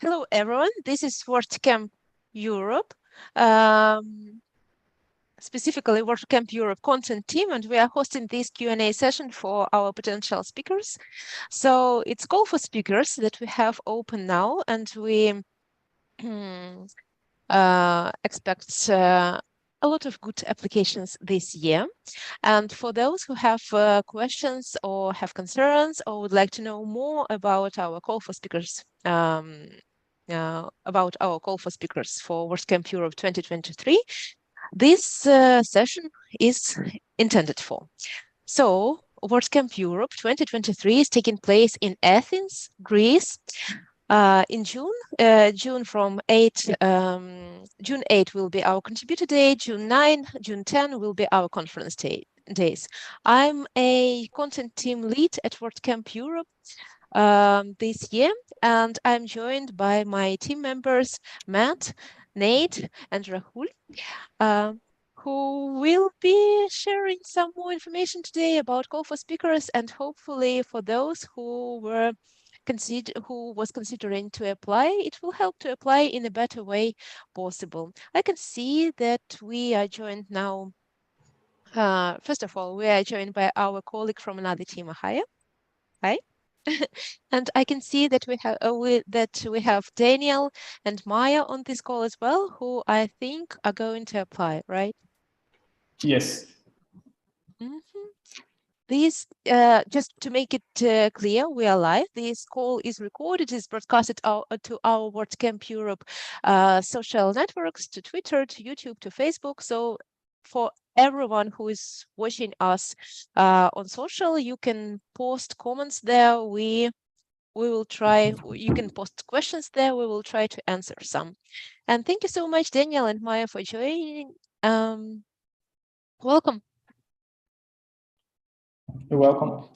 Hello, everyone. This is WordCamp Europe, specifically WordCamp Europe Content Team, and we are hosting this Q&A session for our potential speakers. So it's call for speakers that we have open now, and we expect a lot of good applications this year. And for those who have questions or have concerns or would like to know more about our call for speakers, for WordCamp Europe 2023, this session is intended for. So WordCamp Europe 2023 is taking place in Athens, Greece, in June. June 8 will be our contributor day. June 9, June 10 will be our conference days. I'm a content team lead at WordCamp Europe this year, and I'm joined by my team members, Matt, Nate, and Rahul, who will be sharing some more information today about call for speakers, and hopefully for those who was considering to apply, it will help to apply in a better way possible. I can see that we are joined now. First of all, we are joined by our colleague from another team, Ahaya. Hi. And I can see that we have Daniel and Maya on this call as well, who I think are going to apply, right? Yes. This, just to make it clear, we are live. This call is recorded, is broadcasted to our WordCamp Europe social networks, to Twitter, to YouTube, to Facebook. So for everyone who is watching us on social, you can post comments there. We will try, you can post questions there. We will try to answer some. And thank you so much, Daniel and Maya, for joining. Welcome. You're welcome.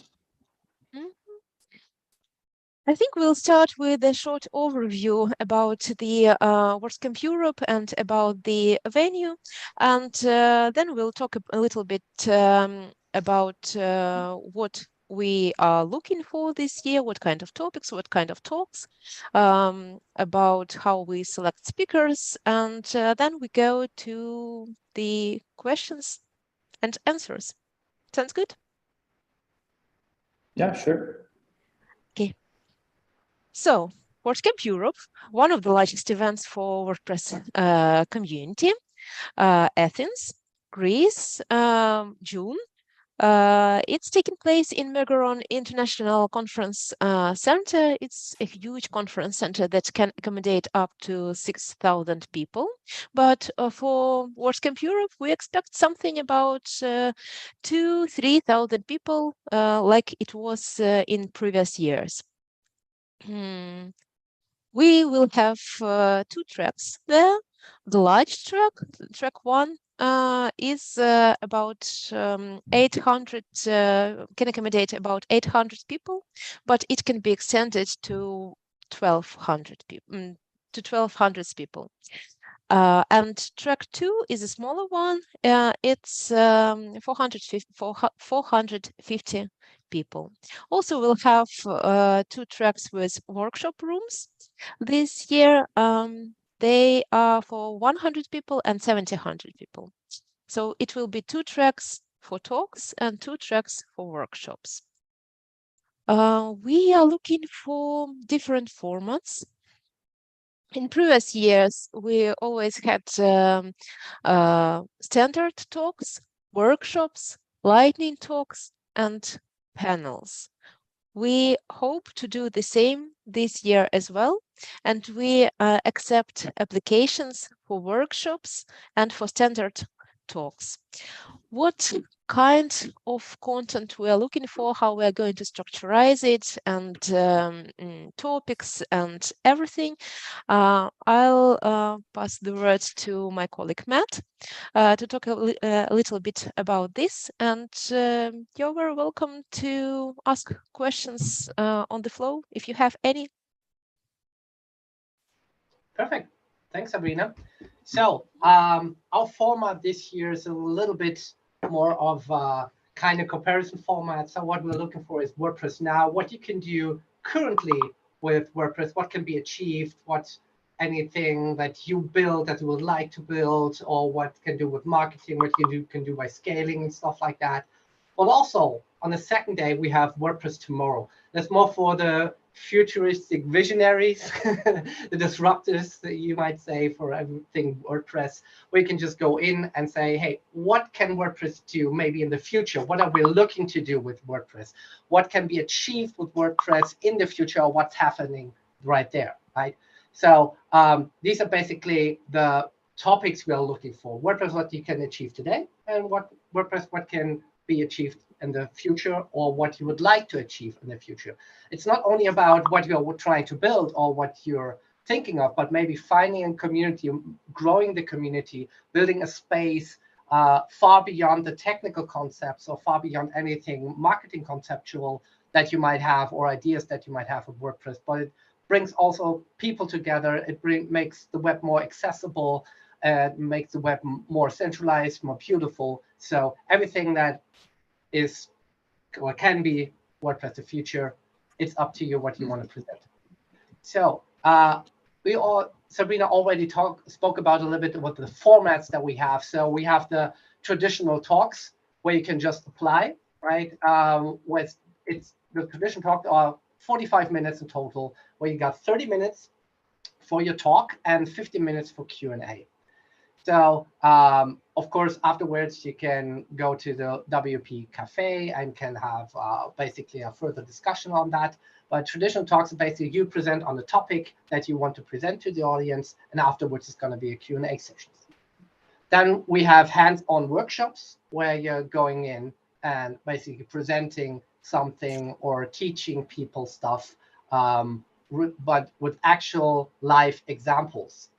I think we'll start with a short overview about the WordCamp Europe and about the venue, and then we'll talk a little bit about what we are looking for this year, what kind of topics, what kind of talks, about how we select speakers, and then we go to the questions and answers. Sounds good? Yeah, sure. Okay. So, WordCamp Europe, one of the largest events for WordPress community, Athens, Greece, June. It's taking place in Megaron International Conference Center. It's a huge conference center that can accommodate up to 6,000 people. But for WordCamp Europe, we expect something about 2,000–3,000 people, like it was in previous years. We will have 2 tracks there. The large track 1, is about 800, can accommodate about 800 people, but it can be extended to 1,200 people. And track 2 is a smaller one. It's 450 people. Also, we'll have 2 tracks with workshop rooms. This year, they are for 100 people and 700 people. So it will be 2 tracks for talks and 2 tracks for workshops. We are looking for different formats. In previous years, we always had standard talks, workshops, lightning talks, and panels. We hope to do the same this year as well, and we accept applications for workshops and for standard talks. What kind of content we are looking for, how we are going to structurize it, and topics and everything, I'll pass the word to my colleague Matt to talk a little bit about this, and you're very welcome to ask questions on the flow if you have any. Perfect. Thanks, Sabrina. So our format this year is a little bit more of a kind of comparison format. So what we're looking for is WordPress now, what you can do currently with WordPress, what can be achieved, what anything that you build that you would like to build, or what can do with marketing, what you can do by scaling and stuff like that. But also on the second day, we have WordPress Tomorrow. That's more for the futuristic visionaries, the disruptors, that you might say, for everything WordPress, where you can just go in and say, hey, what can WordPress do maybe in the future? What are we looking to do with WordPress? What can be achieved with WordPress in the future, or what's happening right there, right? So these are basically the topics we are looking for. WordPress, what you can achieve today, and what can be achieved in the future, or what you would like to achieve in the future. It's not only about what you're trying to build or what you're thinking of, but maybe finding a community, growing the community, building a space far beyond the technical concepts, or far beyond anything marketing conceptual that you might have, or ideas that you might have with WordPress. But it brings also people together. It makes the web more accessible, makes the web more centralized, more beautiful. So everything that is or can be WordPress the future, it's up to you what you want to present. So Sabrina already spoke about a little bit about the formats that we have. So we have the traditional talks where you can just apply, right? It's the traditional talk are 45 minutes in total, where you got 30 minutes for your talk and 50 minutes for Q&A. So, of course, afterwards, you can go to the WP Cafe and can have basically a further discussion on that. But traditional talks are basically you present on the topic that you want to present to the audience, and afterwards, it's going to be a Q&A session. Then we have hands-on workshops where you're going in and basically presenting something or teaching people stuff, but with actual live examples.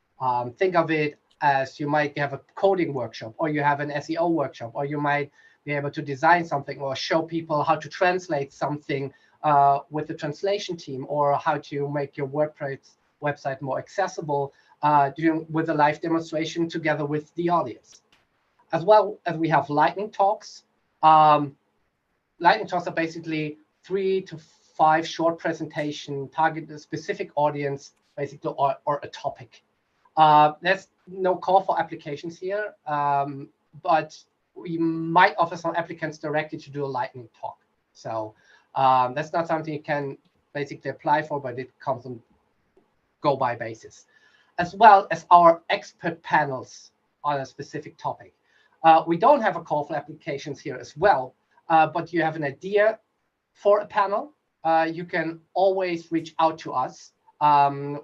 Think of it as you might have a coding workshop, or you have an SEO workshop, or you might be able to design something or show people how to translate something with the translation team, or how to make your WordPress website more accessible with a live demonstration together with the audience. As well as we have lightning talks. Lightning talks are basically 3 to 5 short presentation, target a specific audience, basically, or a topic. There's no call for applications here, but we might offer some applicants directly to do a lightning talk. So that's not something you can basically apply for, but it comes on go-by basis. As well as our expert panels on a specific topic. We don't have a call for applications here as well, but you have an idea for a panel, you can always reach out to us.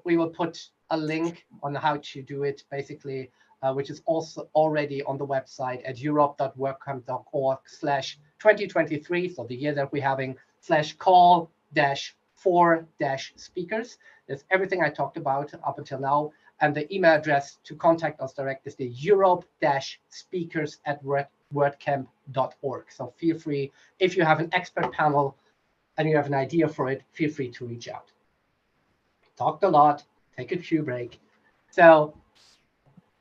We will put a link on how to do it, basically, which is also already on the website at europe.wordcamp.org/2023, so the year that we're having, /call-for-speakers. That's everything I talked about up until now. And the email address to contact us direct is the europe-speakers@wordcamp.org. So feel free, if you have an expert panel and you have an idea for it, feel free to reach out. Talked a lot, take a cue break. So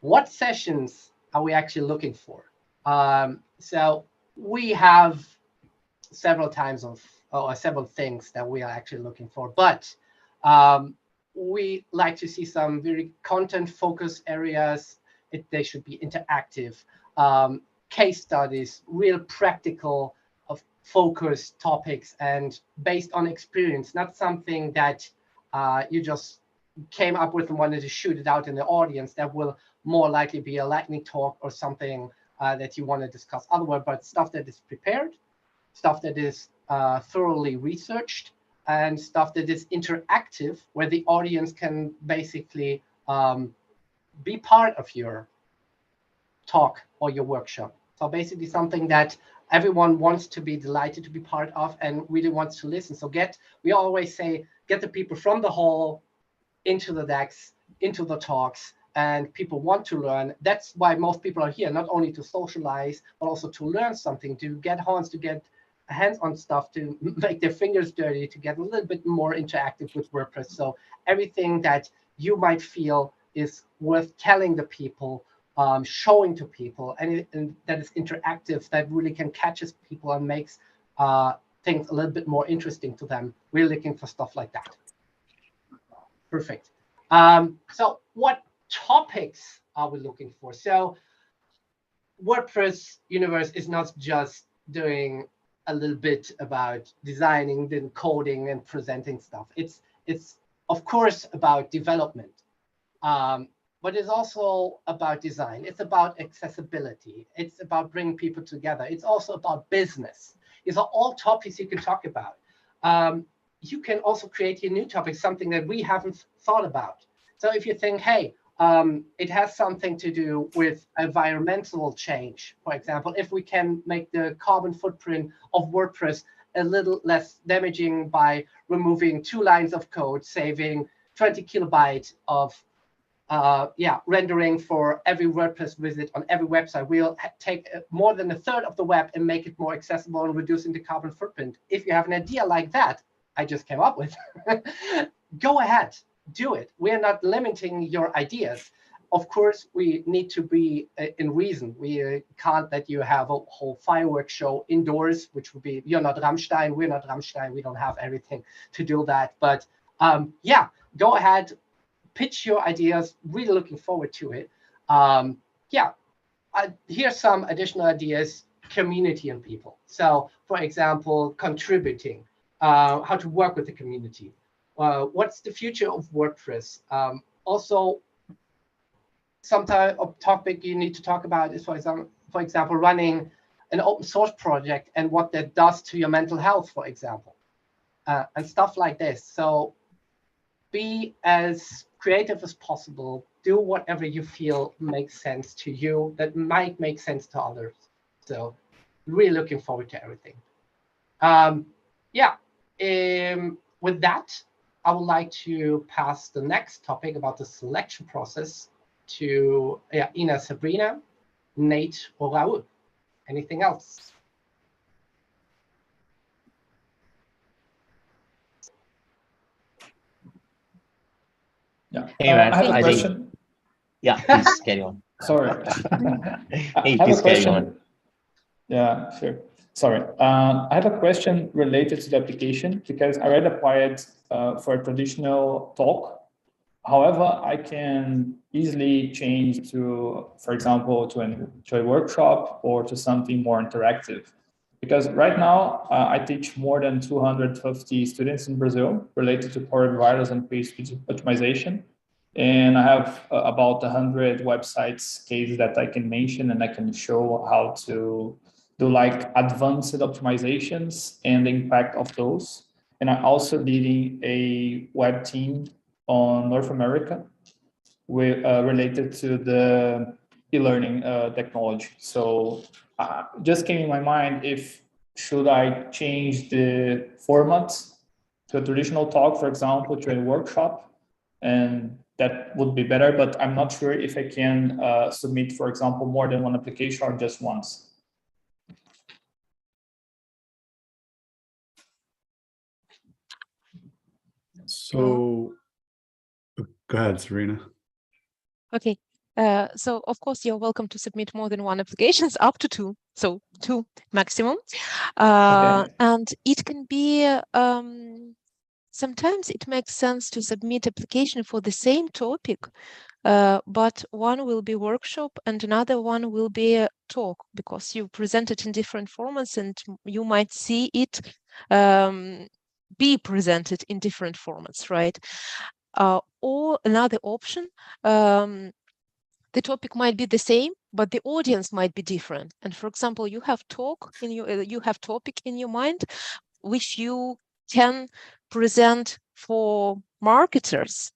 what sessions are we actually looking for? So we have several things that we are actually looking for, but we like to see some very content-focused areas. They should be interactive, case studies, real practical, focused topics, and based on experience, not something that you just came up with and wanted to shoot it out in the audience. That will more likely be a lightning talk or something that you want to discuss otherwise, but stuff that is prepared, stuff that is thoroughly researched, and stuff that is interactive, where the audience can basically be part of your talk or your workshop. So basically something that everyone wants to be delighted to be part of and really wants to listen. So we always say, get the people from the hall into the decks, into the talks, and people want to learn. That's why most people are here, not only to socialize, but also to learn something, to get hands-on stuff, to make their fingers dirty, to get a little bit more interactive with WordPress. So everything that you might feel is worth telling the people, showing to people, and that is interactive, that really can catch people and makes things a little bit more interesting to them. We're looking for stuff like that. Perfect. So what topics are we looking for? So WordPress universe is not just doing a little bit about designing, then coding and presenting stuff. It's of course about development, but it's also about design. It's about accessibility. It's about bringing people together. It's also about business. These are all topics you can talk about. You can also create your new topic, something that we haven't thought about. So if you think, hey, it has something to do with environmental change. For example, if we can make the carbon footprint of WordPress a little less damaging by removing 2 lines of code, saving 20 kilobytes of rendering for every WordPress visit on every website, we'll take more than a third of the web and make it more accessible and reducing the carbon footprint. If you have an idea like that, I just came up with, go ahead. Do it. We are not limiting your ideas. Of course, we need to be in reason. We can't let you have a whole fireworks show indoors, which would be, you're not Rammstein, we're not Rammstein, we don't have everything to do that. But yeah, go ahead, pitch your ideas, really looking forward to it. Here's some additional ideas, community and people. So for example, contributing, how to work with the community. What's the future of WordPress? Also, some type of topic you need to talk about is, for example, running an open source project and what that does to your mental health, for example, and stuff like this. So be as creative as possible. Do whatever you feel makes sense to you that might make sense to others. So really looking forward to everything. With that, I would like to pass the next topic about the selection process to Ina, Sabrina, Nate, or Raul. Anything else? Yeah. Hey, man, I have a I question. think, yeah, please carry on. Sorry. Hey, I have please a carry question. on. Yeah, sure. Sorry. I have a question related to the application because I already applied for a traditional talk. However, I can easily change to, for example, to a workshop or to something more interactive. Because right now, I teach more than 250 students in Brazil related to Power BI and page speed optimization. And I have about 100 websites cases that I can mention, and I can show how to do like advanced optimizations and the impact of those. And I'm also leading a web team on North America with related to the e-learning technology. So just came in my mind if should I change the format to a traditional talk, for example, to a workshop, and that would be better, but I'm not sure if I can submit, for example, more than one application or just once. So go ahead, Serena. Okay. So of course you're welcome to submit more than one applications, up to 2, so 2 maximum. Okay. And it can be sometimes it makes sense to submit application for the same topic, but one will be workshop and another one will be a talk, because you present it in different formats and you might see it be presented in different formats, right? Or another option, the topic might be the same, but the audience might be different. And for example, you have topic in your mind, which you can present for marketers,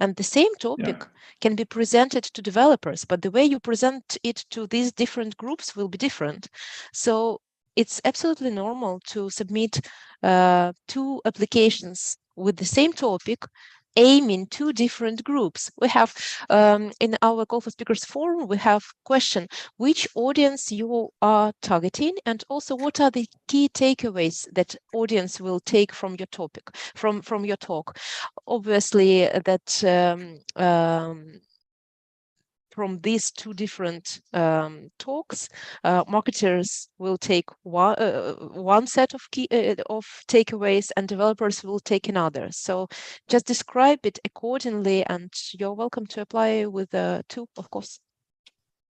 and the same topic can be presented to developers, but the way you present it to these different groups will be different. So it's absolutely normal to submit 2 applications with the same topic, aiming 2 different groups. We have in our Call for Speakers forum, we have question, which audience you are targeting, and also what are the key takeaways that audience will take from your topic, from your talk. Obviously that from these two different talks, marketers will take one set of takeaways, and developers will take another. So just describe it accordingly, and you're welcome to apply with two, of course.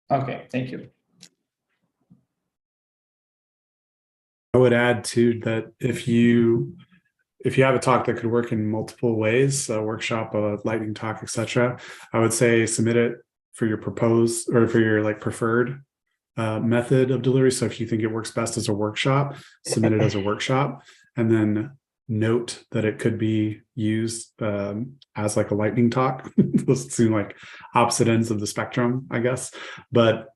Okay, thank you. I would add too that if you have a talk that could work in multiple ways, a workshop, a lightning talk, etc., I would say submit it for your proposed or for your preferred method of delivery. So if you think it works best as a workshop, submit it as a workshop, and then note that it could be used as like a lightning talk. Those seem like opposite ends of the spectrum, I guess. But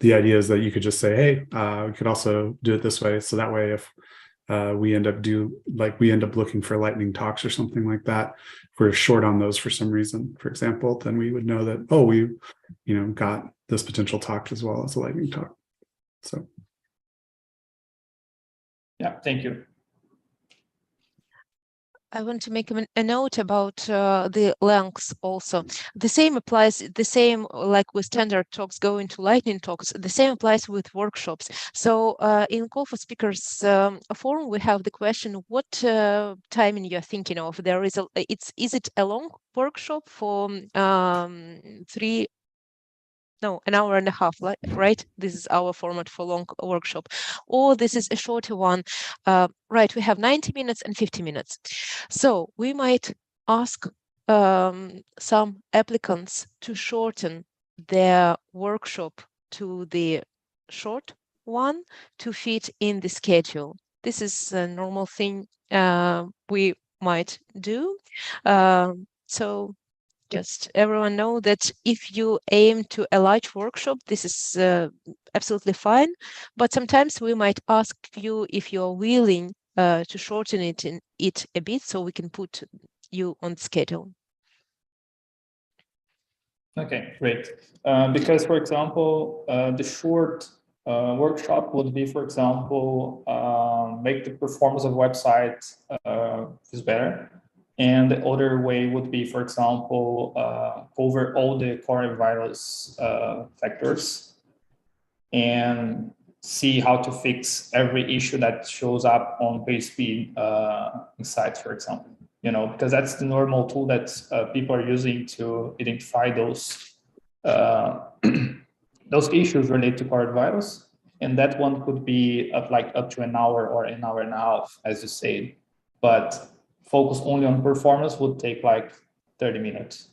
the idea is that you could just say, hey, we could also do it this way. So that way, if we end up looking for lightning talks or something like that, if we're short on those for some reason, for example, then we would know that, oh, we got this potential talk as well as a lightning talk. So yeah, thank you. I want to make a note about the lengths also. The same applies, like with standard talks going to lightning talks, the same applies with workshops. So in Call for Speakers forum, we have the question, what timing you're thinking of? Is it a long workshop for an hour and a half, right? This is our format for long workshop. Or this is a shorter one, right? We have 90 minutes and 50 minutes. So we might ask some applicants to shorten their workshop to the short one to fit in the schedule. This is a normal thing we might do. So just everyone know that if you aim to a large workshop, this is absolutely fine. But sometimes we might ask you if you're willing to shorten it a bit, so we can put you on schedule. Okay, great. Because, for example, the short workshop would be, for example, make the performance of website is better. And the other way would be, for example, cover all the coronavirus factors and see how to fix every issue that shows up on page speed insights, for example. Because that's the normal tool that people are using to identify those those issues related to coronavirus. And that one could be up to an hour or an hour and a half, as you said. But focus only on performance would take 30 minutes.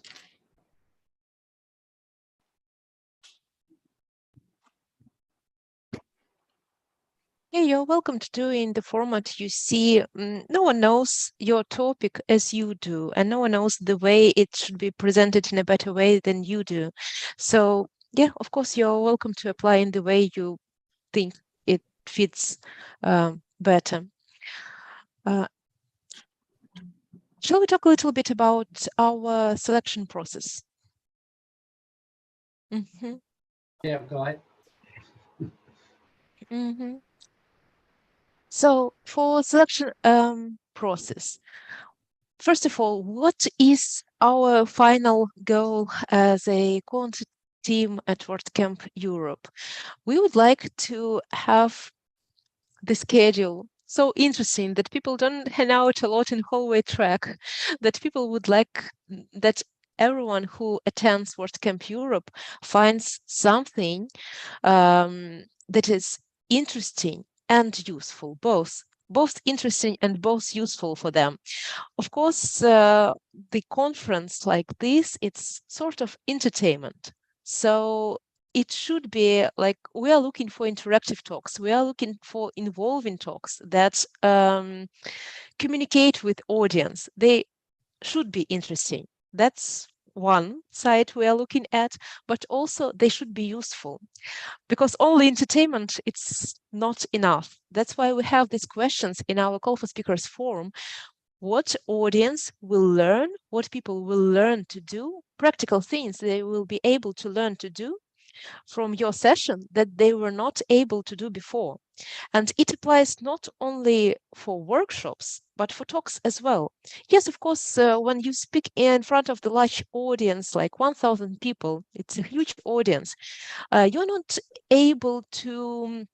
Yeah, you're welcome to do in the format you see. No one knows your topic as you do, and no one knows the way it should be presented in a better way than you do. So yeah, of course, you're welcome to apply in the way you think it fits better. Shall we talk a little bit about our selection process? Mm-hmm. Yeah, go ahead. Mm-hmm. So for selection process, first of all, what is our final goal as a content team at WordCamp Europe? We would like to have the schedule so interesting that people don't hang out a lot in hallway track, that people would like that everyone who attends WordCamp Europe finds something that is interesting and useful, both interesting and both useful for them. Of course, the conference like this, it's sort of entertainment. So it should be like we are looking for interactive talks. We are looking for involving talks that communicate with audience. They should be interesting. That's one side we are looking at, but also they should be useful, because only entertainment, it's not enough. That's why we have these questions in our Call for Speakers forum. What audience will learn, what people will learn to do, practical things they will be able to learn to do from your session that they were not able to do before. And it applies not only for workshops, but for talks as well. Yes, of course, when you speak in front of the large audience, like 1,000 people, it's a huge audience, you're not able to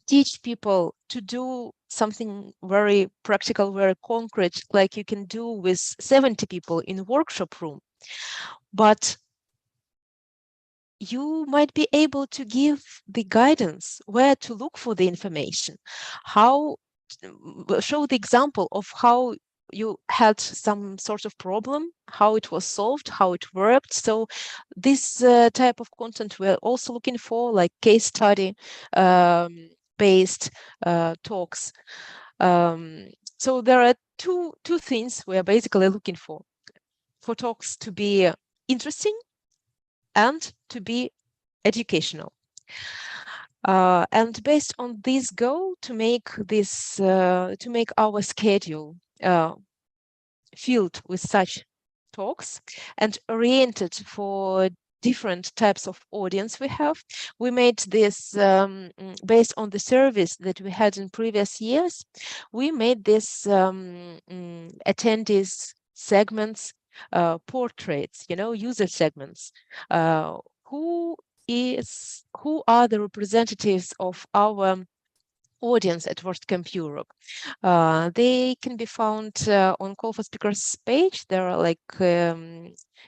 teach people to do something very practical, very concrete, like you can do with 70 people in a workshop room. But you might be able to give the guidance where to look for the information, how show the example of how you had some sort of problem, how it was solved, how it worked. So this type of content we're also looking for, like case study based talks. So there are two things we are basically looking for talks to be interesting and to be educational. And based on this goal, to make this to make our schedule filled with such talks and oriented for different types of audience we have, we made this based on the service that we had in previous years. We made this attendees segments, portraits, user segments. Who are the representatives of our audience at WordCamp Europe? They can be found on Call for Speakers page. There are like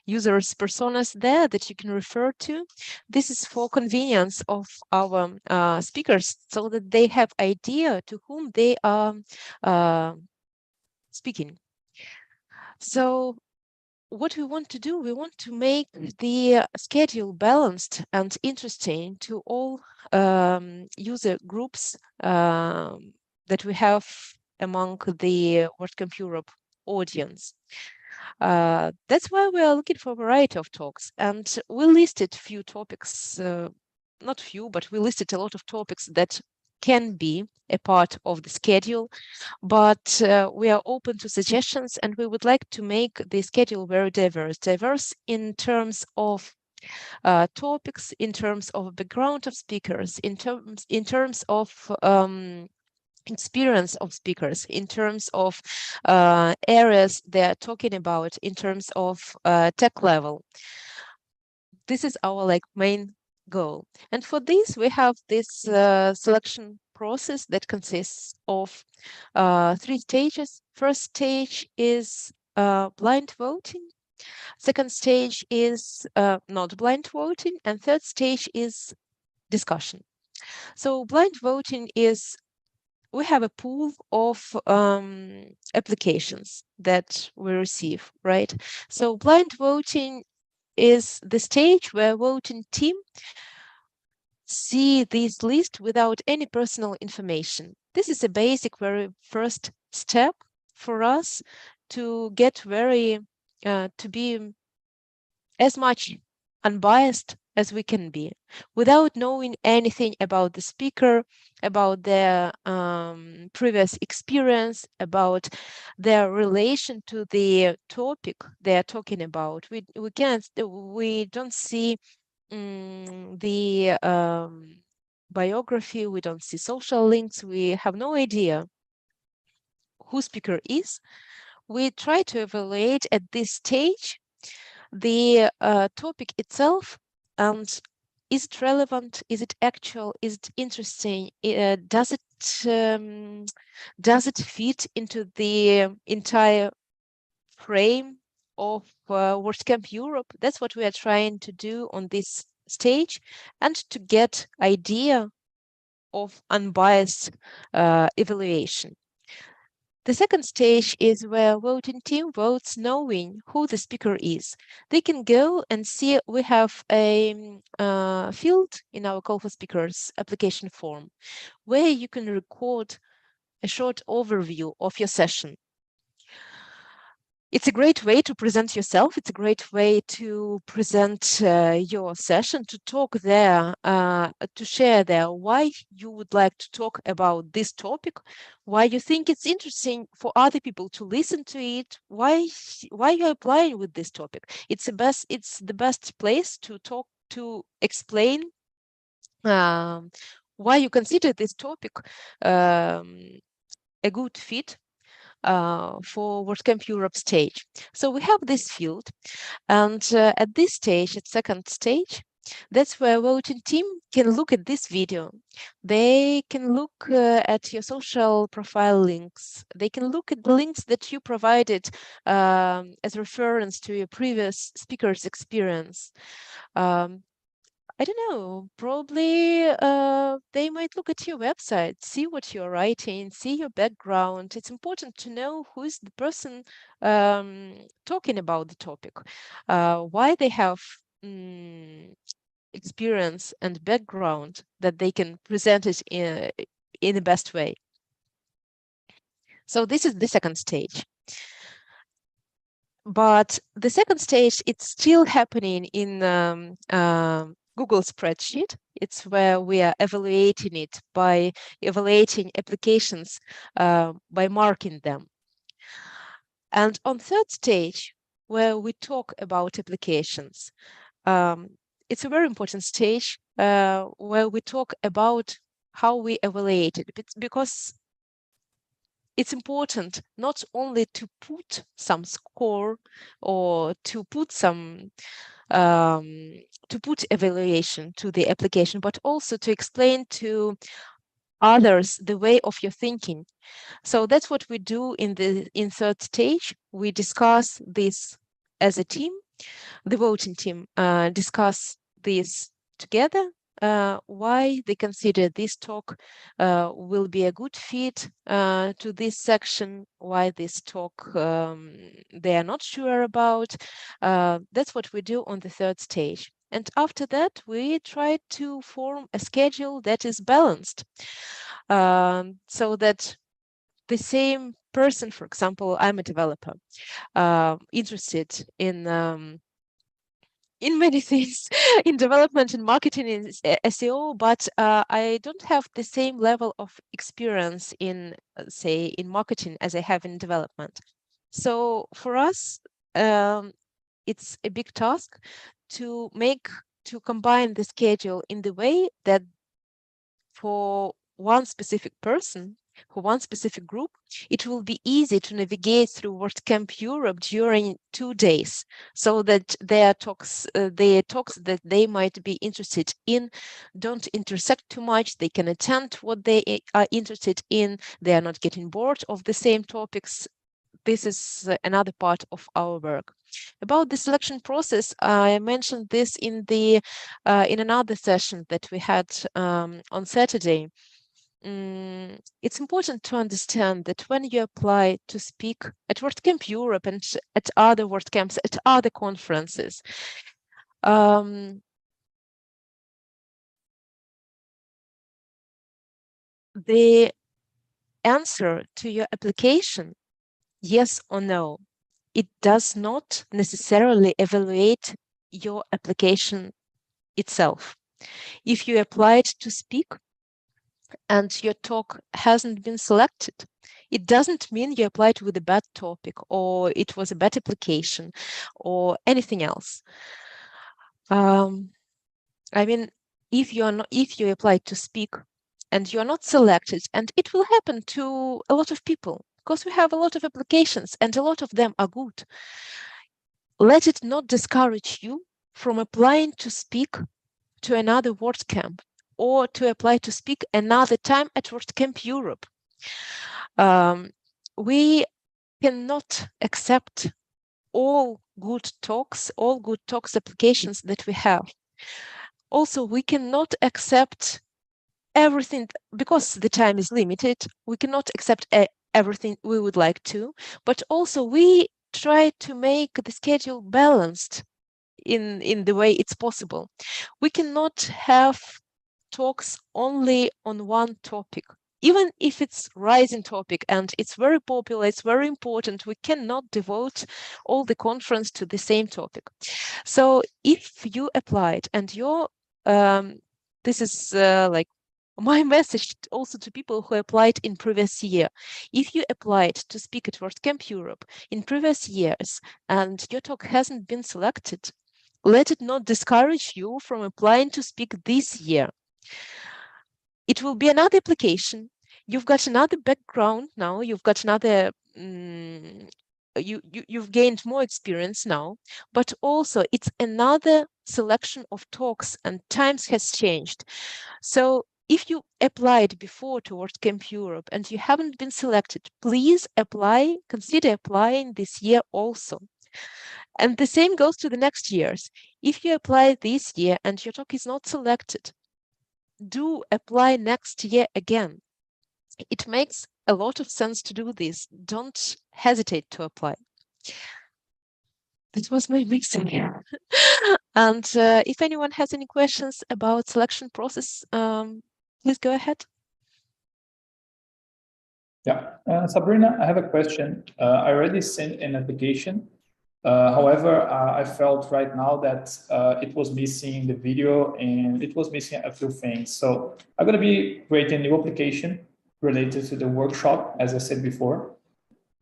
users personas there that you can refer to. This is for convenience of our speakers, so that they have idea to whom they are speaking. So what we want to do, we want to make the schedule balanced and interesting to all user groups that we have among the WordCamp Europe audience. That's why we are looking for a variety of talks, and we listed few topics, not few, but we listed a lot of topics that can be a part of the schedule, but we are open to suggestions, and we would like to make the schedule very diverse in terms of topics, in terms of background of speakers, in terms of experience of speakers, in terms of areas they're talking about, in terms of tech level. This is our main goal. And for this, we have this selection process that consists of 3 stages. First stage is blind voting. Second stage is not blind voting. And third stage is discussion. So blind voting is, we have a pool of applications that we receive, right? So blind voting is the stage where voting team see this list without any personal information. This is a basic, very first step for us to get to be as much unbiased as we can be, without knowing anything about the speaker, about their previous experience, about their relation to the topic they are talking about. We don't see the biography, we don't see social links, we have no idea who speaker is. We try to evaluate at this stage the topic itself, and is it relevant, is it actual, is it interesting, does it fit into the entire frame of WordCamp Europe? That's what we are trying to do on this stage, and to get idea of unbiased evaluation. The second stage is where voting team votes knowing who the speaker is. They can go and see we have a field in our Call for Speakers application form where you can record a short overview of your session. It's a great way to present yourself. It's a great way to present your session, to talk there, to share there why you would like to talk about this topic, why you think it's interesting for other people to listen to it, why you're applying with this topic. It's the best place to talk, to explain why you consider this topic a good fit for WordCamp Europe stage. So we have this field, and at this stage, at second stage, that's where voting team can look at this video. They can look at your social profile links. They can look at the links that you provided as reference to your previous speaker's experience. I don't know, probably they might look at your website, see what you're writing, see your background. It's important to know who is the person talking about the topic, why they have experience and background that they can present it in the best way. So this is the second stage. But the second stage, it's still happening in Google spreadsheet. It's where we are evaluating it by evaluating applications by marking them. And on third stage, where we talk about applications, it's a very important stage where we talk about how we evaluate it, because it's important not only to put some score or to put some evaluation to the application, but also to explain to others the way of your thinking. So that's what we do in third stage. We discuss this as a team. The voting team discuss this together, why they consider this talk will be a good fit to this section, why this talk they are not sure about. That's what we do on the third stage. And after that, we try to form a schedule that is balanced, so that the same person, for example, I'm a developer, interested in many things, in development, in marketing, in SEO, but I don't have the same level of experience in, say, in marketing as I have in development. So for us, it's a big task to combine the schedule in the way that for one specific person, for one specific group, it will be easy to navigate through WordCamp Europe during 2 days, so that their talks that they might be interested in don't intersect too much. They can attend what they are interested in. They are not getting bored of the same topics. This is another part of our work. About the selection process, I mentioned this in another session that we had on Saturday. It's important to understand that when you apply to speak at WordCamp Europe and at other WordCamps, at other conferences, the answer to your application, yes or no, it does not necessarily evaluate your application itself. If you applied to speak and your talk hasn't been selected, it doesn't mean you applied with a bad topic or it was a bad application or anything else. I mean, if you applied to speak and you're not selected, and it will happen to a lot of people because we have a lot of applications and a lot of them are good, let it not discourage you from applying to speak to another WordCamp or to apply to speak another time at WordCamp Europe. We cannot accept all good talks applications that we have. Also, we cannot accept everything because the time is limited. We cannot accept everything we would like to, but also we try to make the schedule balanced in the way it's possible. We cannot have talks only on one topic. Even if it's rising topic and it's very popular, it's very important, we cannot devote all the conference to the same topic. So if you applied and your this is like my message also to people who applied in previous year. If you applied to speak at WordCamp Europe in previous years and your talk hasn't been selected, let it not discourage you from applying to speak this year. it will be another application. You've got another background now. You've got another, you've gained more experience now, but also it's another selection of talks and times has changed. So if you applied before to WordCamp Europe and you haven't been selected, please apply, consider applying this year also. And the same goes to the next years. If you apply this year and your talk is not selected, do apply next year again. It makes a lot of sense to do this. Don't hesitate to apply. That was my mixing here. And if anyone has any questions about selection process, please go ahead. Yeah, Sabrina, I have a question. I already sent an application. However, I felt right now that it was missing the video and it was missing a few things. So I'm going to be creating a new application related to the workshop, as I said before.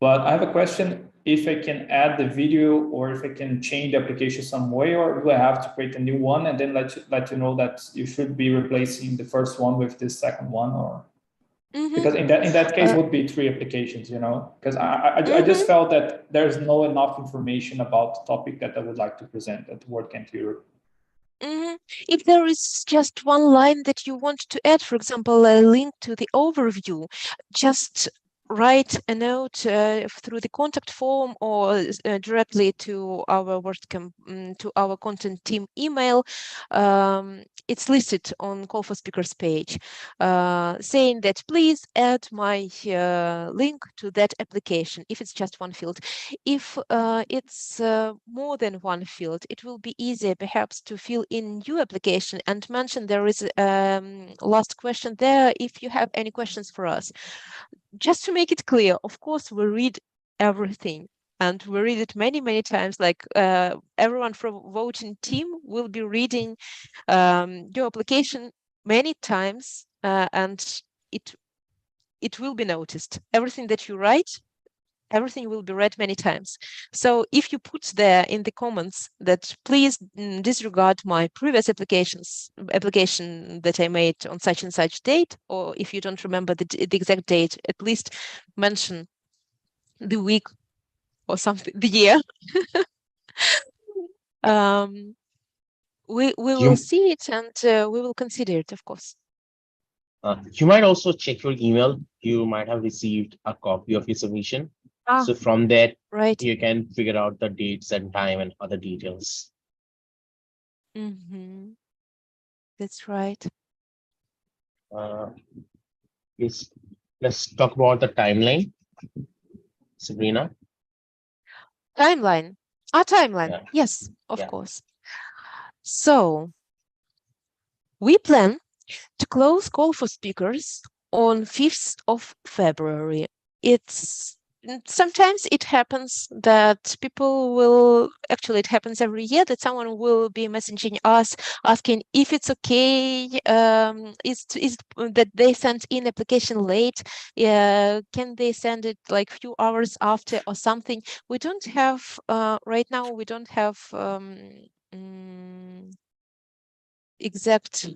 But I have a question if I can add the video or if I can change the application some way, or do I have to create a new one and then let you know that you should be replacing the first one with the second one, or? Because in that case would be 3 applications, because I just felt that there's no enough information about the topic that I would like to present at WordCamp Europe. If there is just one line that you want to add, for example, a link to the overview, just write a note through the contact form or directly to our WordCamp, to our content team email. It's listed on Call for Speakers page, saying that please add my link to that application, if it's just one field. If it's more than one field, it will be easier perhaps to fill in your application and mention there is last question there if you have any questions for us. Just to make it clear, of course, we read everything and we read it many, many times. Like everyone from voting team will be reading your application many times, and it will be noticed. Everything that you write, everything will be read many times. So if you put there in the comments that please disregard my previous application that I made on such and such date, or if you don't remember the exact date, at least mention the week or something, the year. We will see it and we will consider it, of course. You might also check your email. You might have received a copy of your submission. So from that, right, you can figure out the dates and time and other details. That's right. Yes. Let's talk about the timeline, Sabrina. Timeline. Timeline. Yeah. Yes, of course. So we plan to close Call for Speakers on 5th of February. Sometimes it happens that people will, actually it happens every year that someone will be messaging us asking if it's okay, is that they sent in application late, can they send it like few hours after or something. We don't have, right now we don't have exact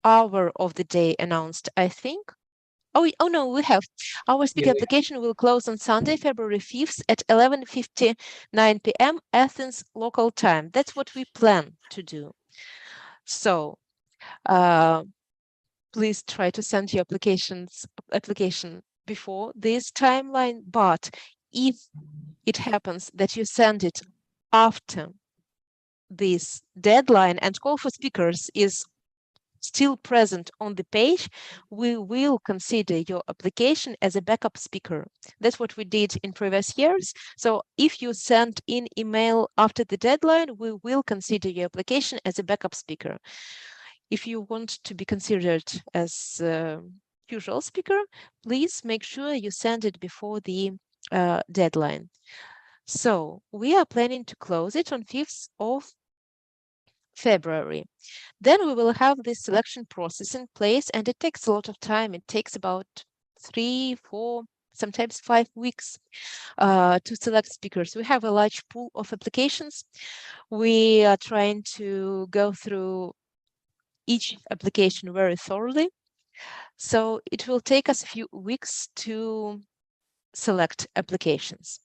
hour of the day announced, I think. Oh no, we have. Our speaker application will close on Sunday, February 5th at 11:59 p.m. Athens local time. That's what we plan to do. So please try to send your application before this timeline. But if it happens that you send it after this deadline and Call for Speakers is still present on the page, we will consider your application as a backup speaker. That's what we did in previous years. So if you send in email after the deadline, we will consider your application as a backup speaker. If you want to be considered as a usual speaker, please make sure you send it before the deadline. So we are planning to close it on 5th of February. Then we will have this selection process in place, and it takes a lot of time. It takes about 3, 4, sometimes 5 weeks to select speakers. We have a large pool of applications. We are trying to go through each application very thoroughly So it will take us a few weeks to select applications.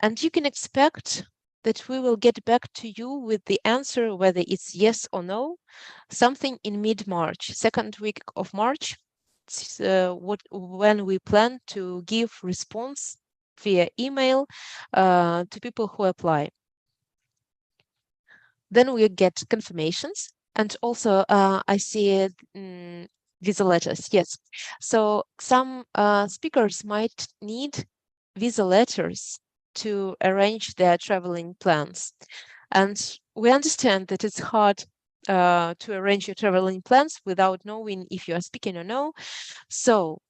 And you can expect that we will get back to you with the answer, whether it's yes or no, something in mid-March, second week of March, when we plan to give response via email to people who apply. Then we get confirmations, and also I see visa letters. Yes, so some speakers might need visa letters to arrange their traveling plans, and we understand that it's hard to arrange your traveling plans without knowing if you are speaking or no. So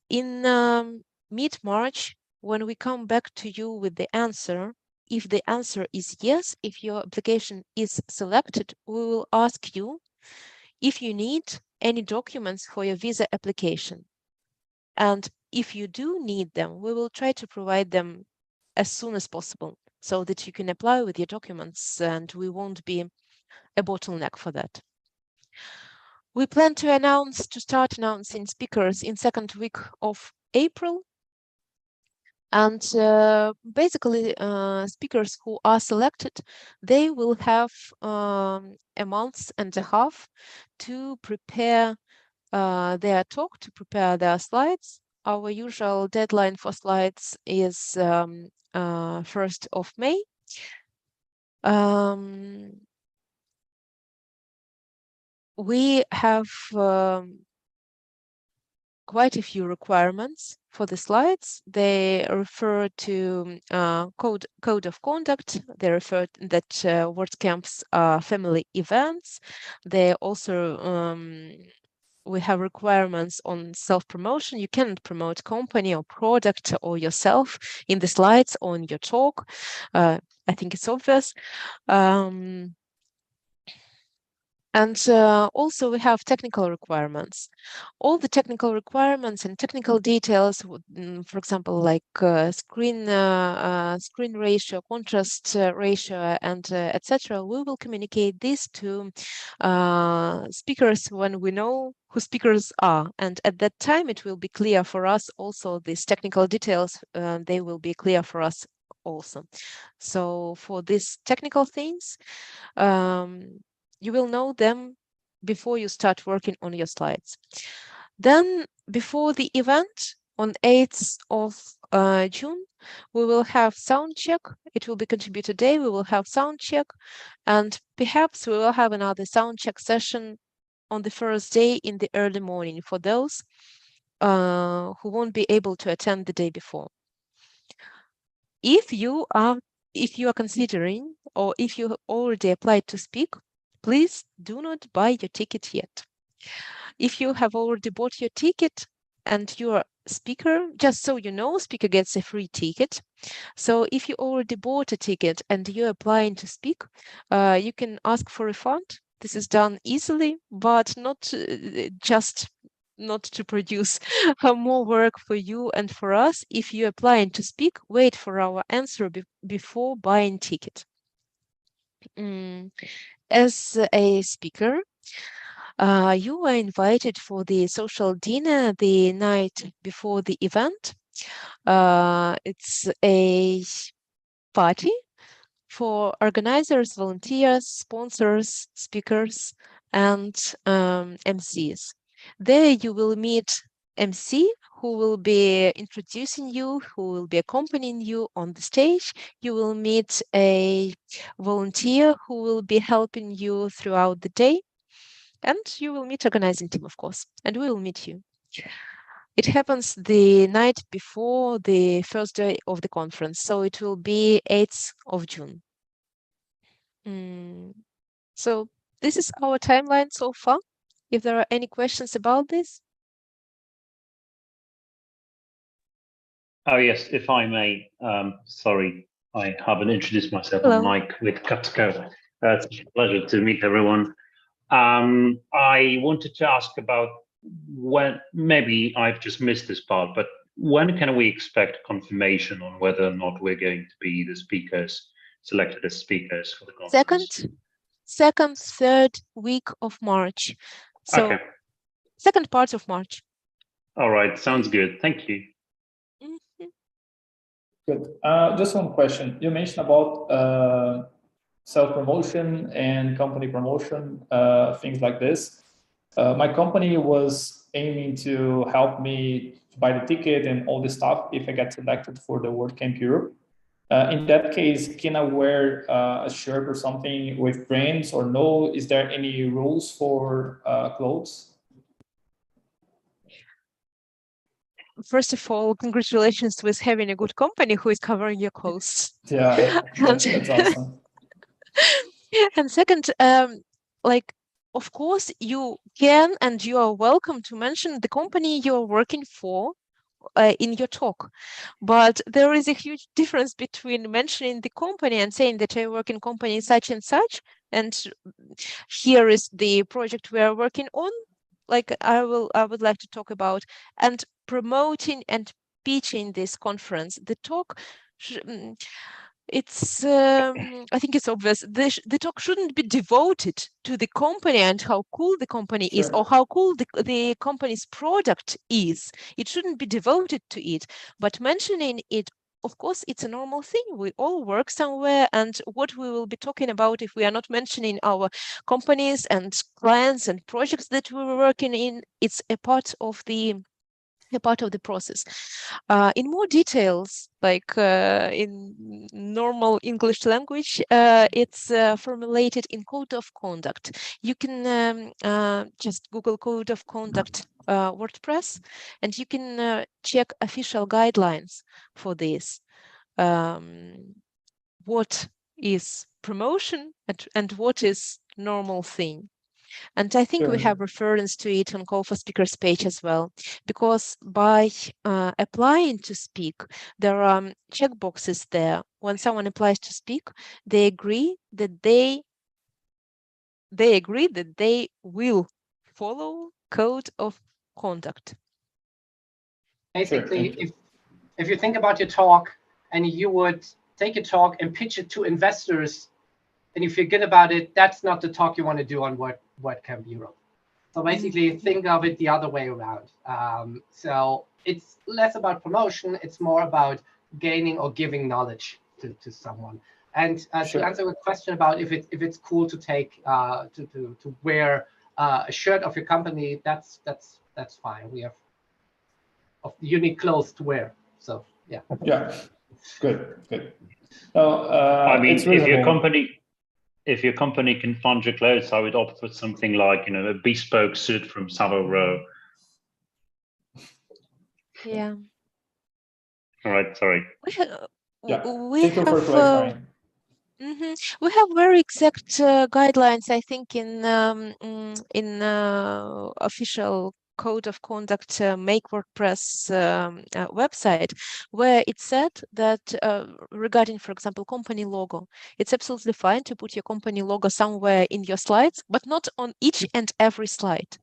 in mid-March, when we come back to you with the answer, if the answer is yes, if your application is selected, we will ask you if you need any documents for your visa application. And if you do need them, we will try to provide them as soon as possible so that you can apply with your documents and we won't be a bottleneck for that. We plan to start announcing speakers in second week of April. And basically, speakers who are selected, they will have a month and a half to prepare their talk, to prepare their slides. Our usual deadline for slides is 1st of May. We have quite a few requirements for the slides. They refer to code of conduct. They refer that WordCamps are family events. They also we have requirements on self-promotion. You cannot promote company or product or yourself in the slides or in your talk. I think it's obvious. And also we have technical requirements. All the technical requirements and technical details, for example, like screen ratio, contrast ratio, and etc. We will communicate this to speakers when we know who speakers are. And at that time, it will be clear for us also these technical details, they will be clear for us also. So for these technical things, you will know them before you start working on your slides. Then before the event on 8th of June, we will have sound check. It will be contributor day. We will have sound check, and perhaps we will have another sound check session on the first day in the early morning for those who won't be able to attend the day before. If you are considering, or if you already applied to speak, please do not buy your ticket yet. If you have already bought your ticket and you're a speaker, just so you know, speaker gets a free ticket. So if you already bought a ticket and you're applying to speak, you can ask for a refund. This is done easily, but not to produce more work for you and for us. If you're applying to speak, wait for our answer before buying ticket. As a speaker, you were invited for the social dinner the night before the event. It's a party for organizers, volunteers, sponsors, speakers, and MCs. There you will meet MC who will be introducing you, who will be accompanying you on the stage. You will meet a volunteer who will be helping you throughout the day. And you will meet organizing team, of course, and we will meet you. It happens the night before the first day of the conference, so it will be 8th of June. So this is our timeline so far. If there are any questions about this. Oh, yes, if I may, sorry, I haven't introduced myself. Hello. I'm Mike with Cutco. It's a pleasure to meet everyone. I wanted to ask about when, maybe I've just missed this part, but when can we expect confirmation on whether or not we're going to be the speakers, selected as speakers for the conference? Second, third week of March. So okay. second part of March. All right, sounds good. Thank you. Good. Just one question. You mentioned about self-promotion and company promotion, things like this. My company was aiming to help me to buy the ticket and all this stuff if I get selected for the WordCamp Europe. In that case, can I wear a shirt or something with brands or no? Is there any rules for clothes? First of all, congratulations with having a good company who is covering your costs. Yeah, that's awesome. And second, like, of course, you can and you are welcome to mention the company you're working for in your talk. But there is a huge difference between mentioning the company and saying that I work in company such and such, and here is the project we are working on. Like I would like to talk about, and promoting and pitching this conference. The talk, it's I think it's obvious. The talk shouldn't be devoted to the company and how cool the company is, or how cool the company's product is. It shouldn't be devoted to it, but mentioning it. Of course, it's a normal thing. We all work somewhere, and what we will be talking about if we are not mentioning our companies and clients and projects that we were working in, it's a part of the process. In more details, like in normal English language, it's formulated in code of conduct. You can just Google code of conduct WordPress, and you can check official guidelines for this. What is promotion and what is normal thing. And I think we have reference to it on Call for Speakers page as well, because by applying to speak, there are checkboxes there. When someone applies to speak, they agree that they will follow code of conduct. Basically, if you think about your talk and you would take a talk and pitch it to investors, and you feel good about it, that's not the talk you want to do on WordCamp Europe. So basically, think of it the other way around. So it's less about promotion; it's more about gaining or giving knowledge to someone. And to answer the question about if it's cool to take to wear a shirt of your company, that's fine. We have unique clothes to wear. So yeah. Yeah. Good. So I mean, if your company can fund your clothes, I would opt for something like, a bespoke suit from Savile Row. Yeah. All right, sorry. We have very exact guidelines, I think, in official code of conduct Make WordPress website, where it said that regarding, for example, company logo, it's absolutely fine to put your company logo somewhere in your slides, but not on each and every slide.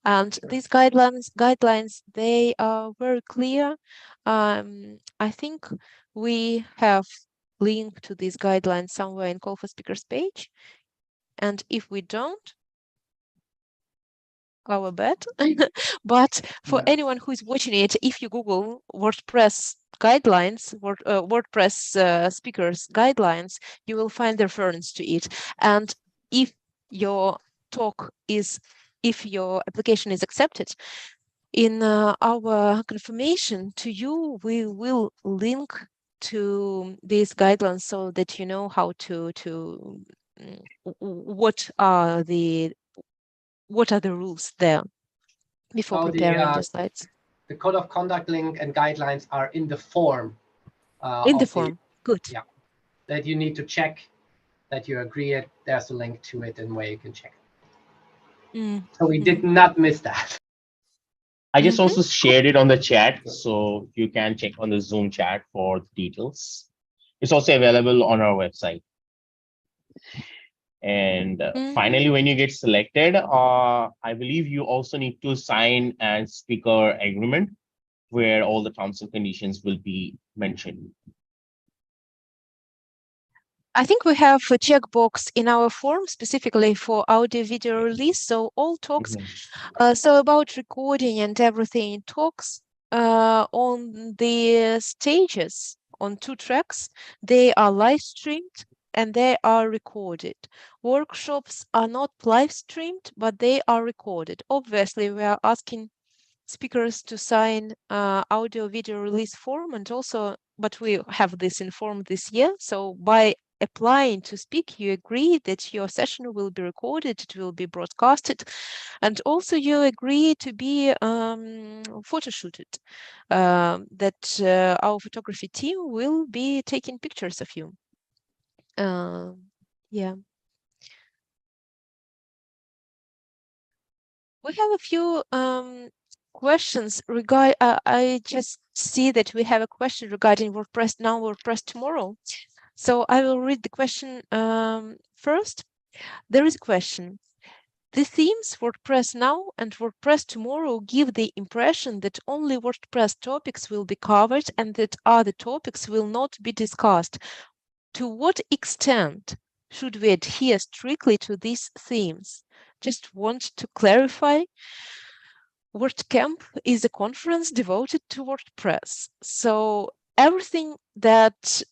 And these guidelines, they are very clear. I think we have link to these guidelines somewhere in Call for Speakers page. And if we don't, our bad. But for anyone who is watching it, if you Google WordPress guidelines, WordPress speakers guidelines, you will find the reference to it. And if your application is accepted, in our confirmation to you, we will link to these guidelines so that you know how to what are the rules there before preparing the slides. The code of conduct link and guidelines are in the form. Good. Yeah, that you need to check that you agree it. There's a link to it and where you can check it. So we did not miss that. I just also shared it on the chat, so you can check on the Zoom chat for the details. It's also available on our website. And finally, when you get selected, I believe you also need to sign a speaker agreement where all the terms and conditions will be mentioned. I think we have a checkbox in our form specifically for audio video release. So all talks, so about recording and everything, talks on the stages on 2 tracks, they are live streamed and they are recorded. Workshops are not live streamed, but they are recorded. Obviously, we are asking speakers to sign audio video release form, and also, but we have this in form this year. So by applying to speak, you agree that your session will be recorded, it will be broadcasted, and also you agree to be photo shooted, that our photography team will be taking pictures of you. Yeah. We have a few questions regarding. I just see that we have a question regarding WordPress now, WordPress tomorrow. So I will read the question first. There is a question. The themes WordPress now and WordPress tomorrow give the impression that only WordPress topics will be covered and that other topics will not be discussed. To what extent should we adhere strictly to these themes? Just want to clarify. WordCamp is a conference devoted to WordPress. So everything that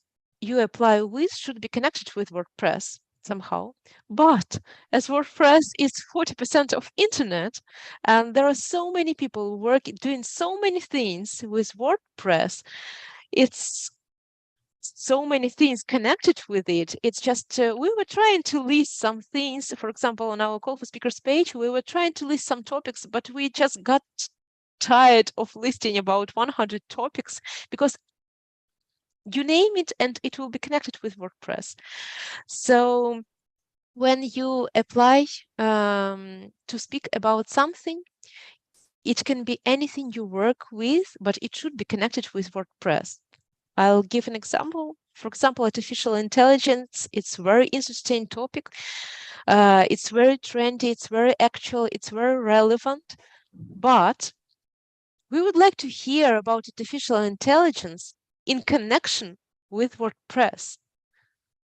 you apply with should be connected with WordPress somehow. But as WordPress is 40% of internet, and there are so many people doing so many things with WordPress, it's so many things connected with it. It's just we were trying to list some things. For example, on our Call for Speakers page, we were trying to list some topics, but we just got tired of listing about 100 topics, because you name it and it will be connected with WordPress. So when you apply to speak about something, it can be anything you work with, but it should be connected with WordPress. I'll give an example. For example, artificial intelligence, it's a very interesting topic. It's very trendy, it's very actual, it's very relevant. But we would like to hear about artificial intelligence in connection with WordPress.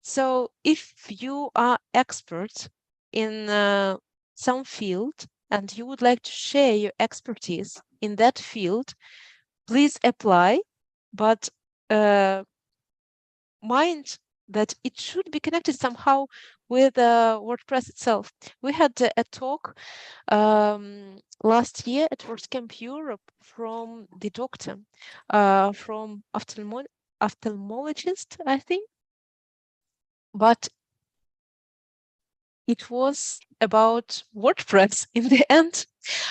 So if you are expert in some field and you would like to share your expertise in that field, please apply, but mind that it should be connected somehow with WordPress itself. We had a talk last year at WordCamp Europe from the doctor, from ophthalmologist, I think, but it was about WordPress in the end,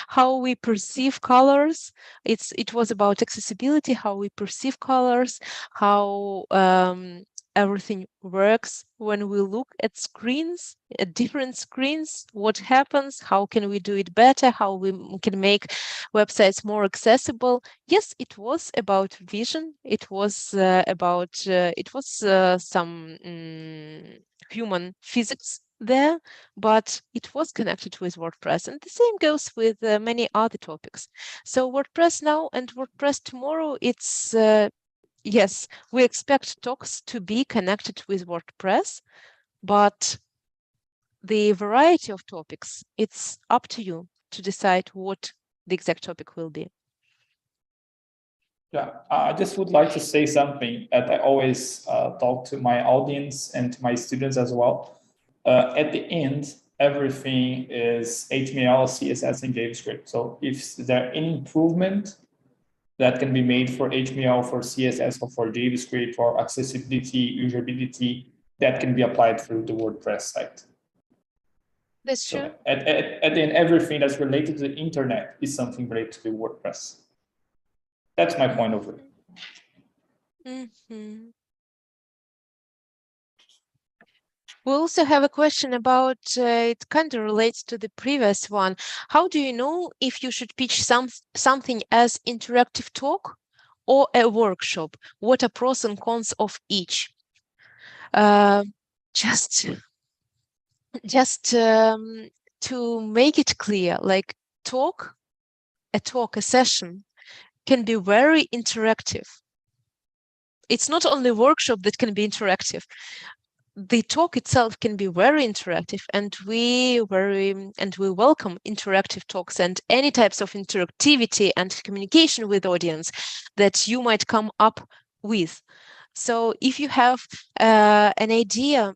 how we perceive colors. It was about accessibility, how we perceive colors, how everything works when we look at screens, at different screens, what happens, how can we do it better, how we can make websites more accessible. Yes, it was about vision. It was about some human physics there, but it was connected with WordPress. And the same goes with many other topics. So WordPress now and WordPress tomorrow, it's, yes, we expect talks to be connected with WordPress, but the variety of topics, it's up to you to decide what the exact topic will be. Yeah, I just would like to say something that I always talk to my audience and to my students as well. At the end, everything is HTML, CSS, and JavaScript. So if there any improvement that can be made for HTML, for CSS, or for JavaScript, for accessibility, usability, that can be applied through the WordPress site. That's true. At the end, everything that's related to the internet is something related to the WordPress. That's my point of view. Mm-hmm. We also have a question about, it kind of relates to the previous one. How do you know if you should pitch something as interactive talk or a workshop? What are pros and cons of each? Just to make it clear, like a session can be very interactive. It's not only workshop that can be interactive. the talk itself can be very interactive, and we welcome interactive talks and any types of interactivity and communication with audience that you might come up with. So if you have an idea,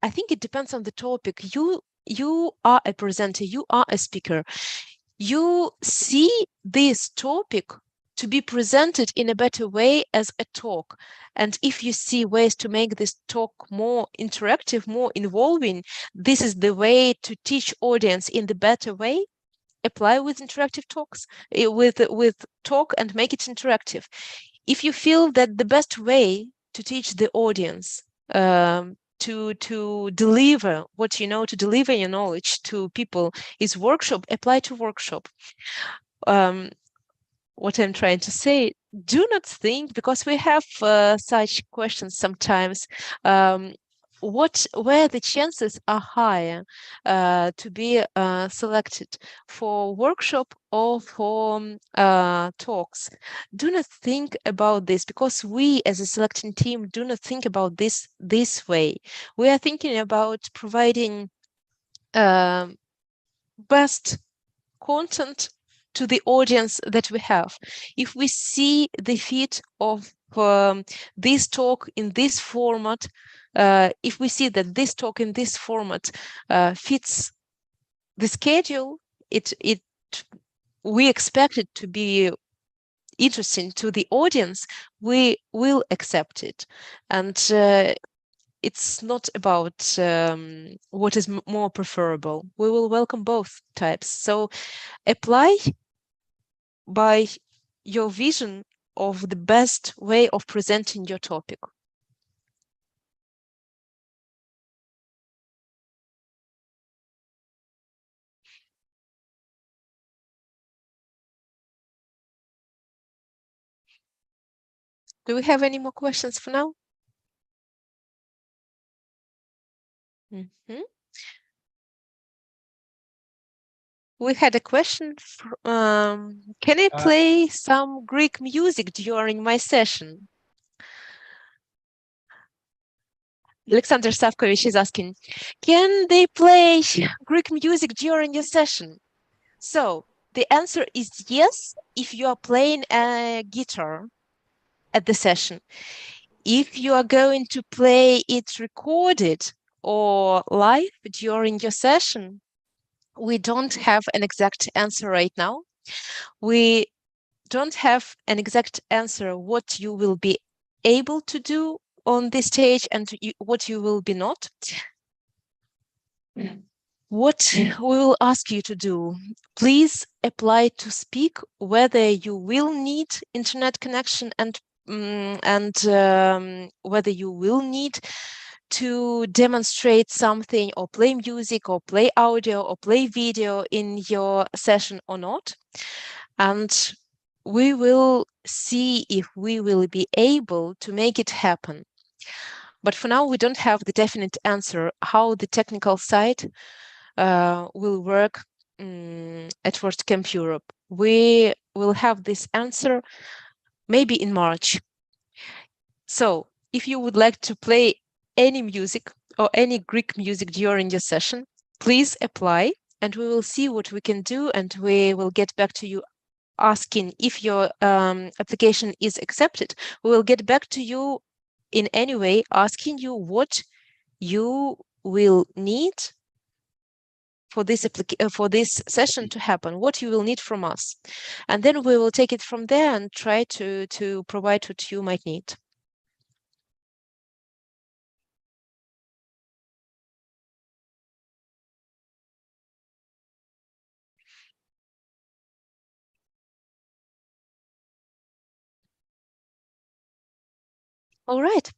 I think it depends on the topic. You are a presenter, you are a speaker. You see this topic to be presented in a better way as a talk. And if you see ways to make this talk more interactive, more involving, this is the way to teach audience in the better way. Apply with interactive talks, with talk, and make it interactive. If you feel that the best way to teach the audience to deliver what you know, to deliver your knowledge to people is workshop, apply to workshop. What I'm trying to say, do not think, because we have such questions sometimes, where the chances are higher to be selected for workshop or for talks. Do not think about this, because we as a selecting team do not think about this way. We are thinking about providing best content to the audience that we have. If we see the fit of this talk in this format, if we see that this talk in this format fits the schedule, we expect it to be interesting to the audience, we will accept it. And it's not about what is more preferable. We will welcome both types. So apply by your vision of the best way of presenting your topic. Do we have any more questions for now? We had a question. Can I play some Greek music during my session? Alexander Savkovich is asking, can they play Greek music during your session? So the answer is yes, if you are playing a guitar at the session. If you are going to play it recorded or live during your session, we don't have an exact answer right now. We don't have an exact answer what you will be able to do on this stage and what you will be not. What we will ask you to do, please apply to speak whether you will need internet connection and whether you will need to demonstrate something or play music or play audio or play video in your session or not. And we will see if we will be able to make it happen. But for now, we don't have the definite answer how the technical side will work at WordCamp Europe. We will have this answer maybe in March. So if you would like to play any music or any Greek music during your session, please apply and we will see what we can do, and we will get back to you asking if your application is accepted. We will get back to you in any way, asking you what you will need for this session to happen, what you will need from us. And then we will take it from there and try to provide what you might need. All right.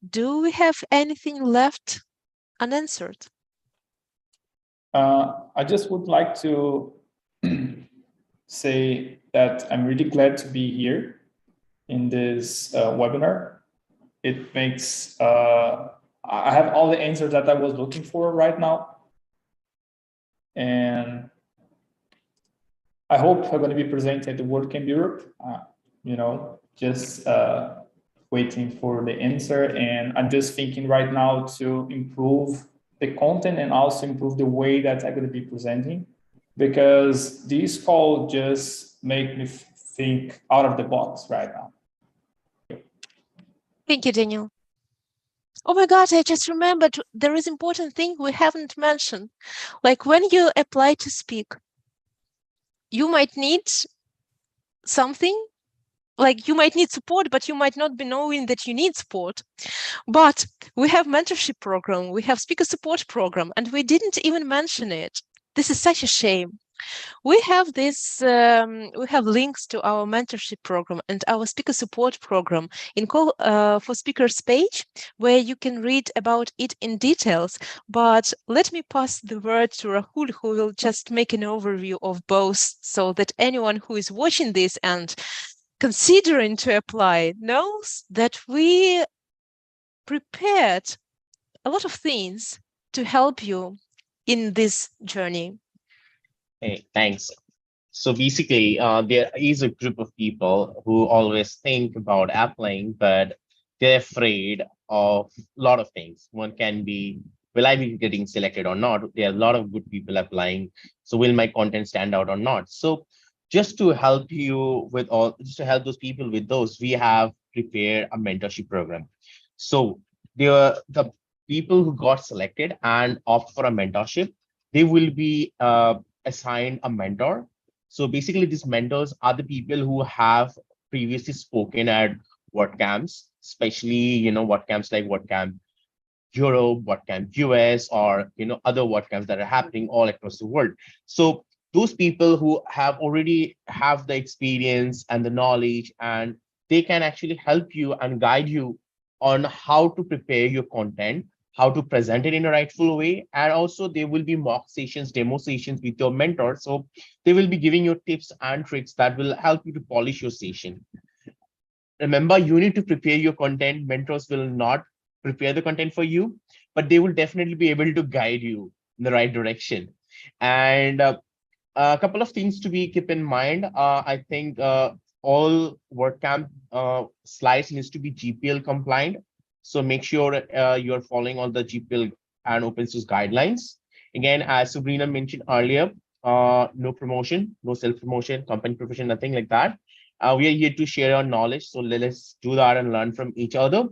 Do we have anything left unanswered? I just would like to say that I'm really glad to be here in this webinar. It makes, I have all the answers that I was looking for right now. And I hope I'm going to be presenting at the WordCamp Europe, you know, just waiting for the answer. And I'm just thinking right now to improve the content and also improve the way that I'm going to be presenting, because this call just make me think out of the box right now. Thank you, Daniel. Oh my God, I just remembered there is important thing we haven't mentioned. Like when you apply to speak, you might need something, like you might need support, but you might not be knowing that you need support. But we have mentorship program, we have speaker support program, and we didn't even mention it. This is such a shame. We have this, we have links to our mentorship program and our speaker support program in Call for Speakers page, where you can read about it in details. But let me pass the word to Rahul, who will just make an overview of both, so that anyone who is watching this and considering to apply knows that we prepared a lot of things to help you in this journey. Hey, thanks. So basically, there is a group of people who always think about applying, but they're afraid of a lot of things. One can be, will I be getting selected or not? There are a lot of good people applying. So will my content stand out or not? So just to help you with just to help those people with those, we have prepared a mentorship program. So the people who got selected and opt for a mentorship, they will be assigned a mentor. So basically, these mentors are the people who have previously spoken at WordCamps, especially WordCamps like WordCamp Europe, WordCamp US, or other WordCamps that are happening all across the world. So those people who have already have the experience and the knowledge, and they can actually help you and guide you on how to prepare your content, how to present it in a rightful way. And also there will be mock sessions, demo sessions with your mentor. So they will be giving you tips and tricks that will help you to polish your session. Remember, you need to prepare your content. Mentors will not prepare the content for you, but they will definitely be able to guide you in the right direction. And a couple of things to be keep in mind. I think all WordCamp slides needs to be GPL compliant. So make sure you're following all the GPL and open source guidelines. Again, as Sabrina mentioned earlier, no promotion, no self-promotion, company promotion, nothing like that. We are here to share our knowledge. So let's do that and learn from each other.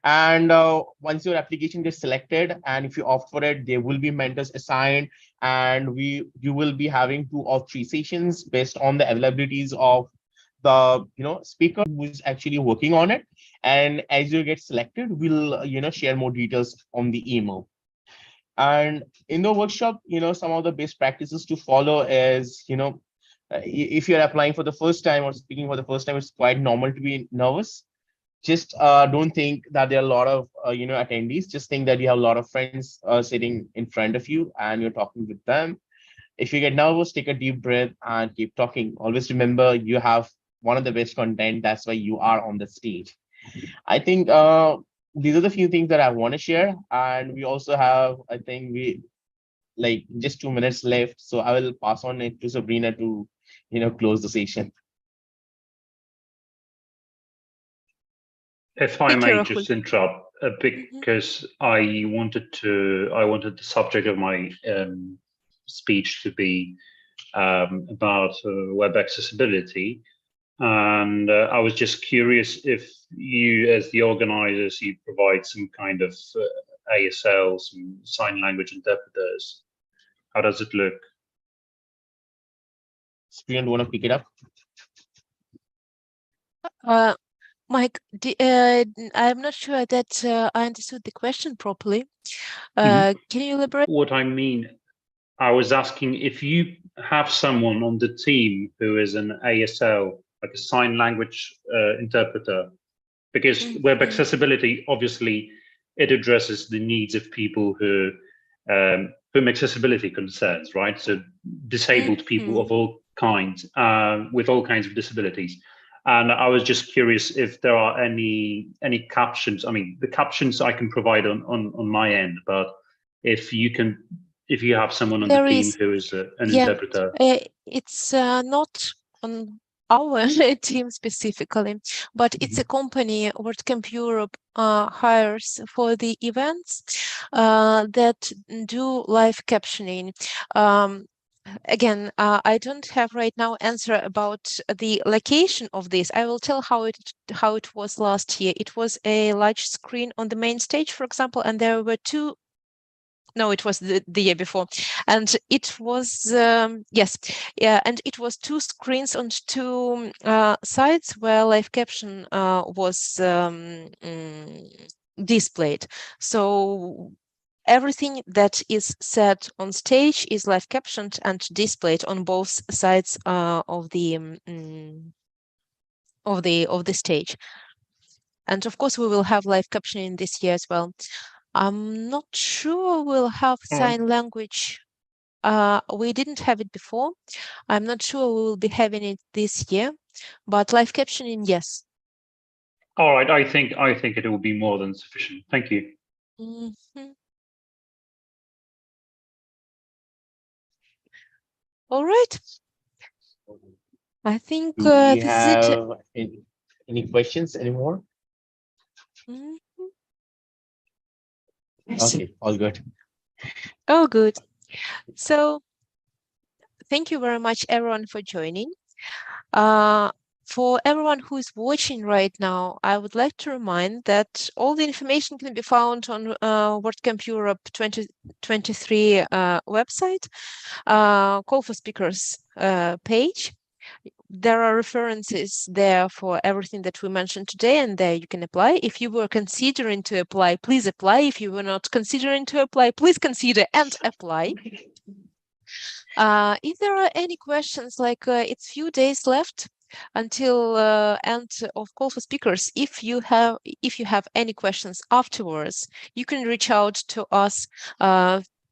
And once your application gets selected, and if you opt for it, there will be mentors assigned, and you will be having 2 or 3 sessions based on the availabilities of the speaker who's actually working on it. And as you get selected, we'll share more details on the email. And in the workshop, some of the best practices to follow is, if you're applying for the first time or speaking for the first time, it's quite normal to be nervous. Just don't think that there are a lot of attendees. Just think that you have a lot of friends sitting in front of you and you're talking with them. If you get nervous, take a deep breath and keep talking. Always remember, you have one of the best content. That's why you are on the stage. I think these are the few things that I want to share. And we also have, I think just 2 minutes left. So I will pass on it to Sabrina to close the session. If I may just interrupt a bit, because I wanted the subject of my speech to be about web accessibility, and I was just curious if you, as the organizers, you provide some kind of ASL, some sign language interpreters. How does it look? Sabrina, do you want to pick it up? Mike, I'm not sure that I understood the question properly. Can you elaborate? What I mean, I was asking if you have someone on the team who is an ASL, like a sign language interpreter, because web accessibility, obviously, it addresses the needs of people whom accessibility concerns, right? So disabled people of all kinds, with all kinds of disabilities. And I was just curious if there are any captions. I mean, the captions I can provide on my end, but if you have someone on the team who is an interpreter. It's not on our team specifically, but it's a company, WordCamp Europe hires for the events that do live captioning. Again, I don't have right now answer about the location of this. I will tell how it was last year. It was a large screen on the main stage, for example, and there were two. No, it was the year before, and it was yes, yeah, and it was two screens on two sides where live caption was displayed. So everything that is said on stage is live captioned and displayed on both sides of the stage. And of course, we will have live captioning this year as well. I'm not sure we'll have sign language. We didn't have it before. I'm not sure we will be having it this year, but live captioning, yes. All right, I think it will be more than sufficient. Thank you. Mm-hmm. All right. I think Do we this have is it. any questions anymore? Mm-hmm. Okay, all good. Oh, good. So thank you very much, everyone, for joining. For everyone who is watching right now, I would like to remind that all the information can be found on WordCamp Europe 2023 website, Call for Speakers page. There are references there for everything that we mentioned today, and there you can apply. If you were considering to apply, please apply. If you were not considering to apply, please consider and apply. If there are any questions, like it's few days left until end of Call for Speakers. If you have any questions afterwards, you can reach out to us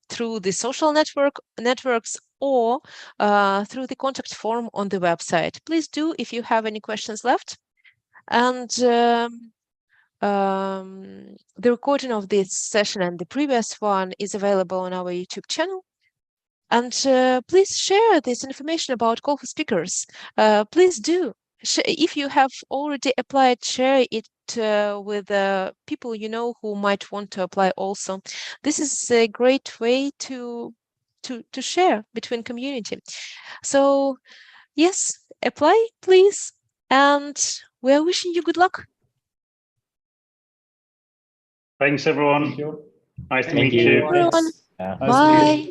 through the social networks or through the contact form on the website. Please do if you have any questions left. And the recording of this session and the previous one is available on our YouTube channel. And please share this information about Call for Speakers. Please do. If you have already applied, share it with people you know who might want to apply also. This is a great way to share between community. So yes, apply, please. And we're wishing you good luck. Thanks, everyone. Thank you. Nice to Thank meet you. you. Everyone. Nice to meet you. Bye.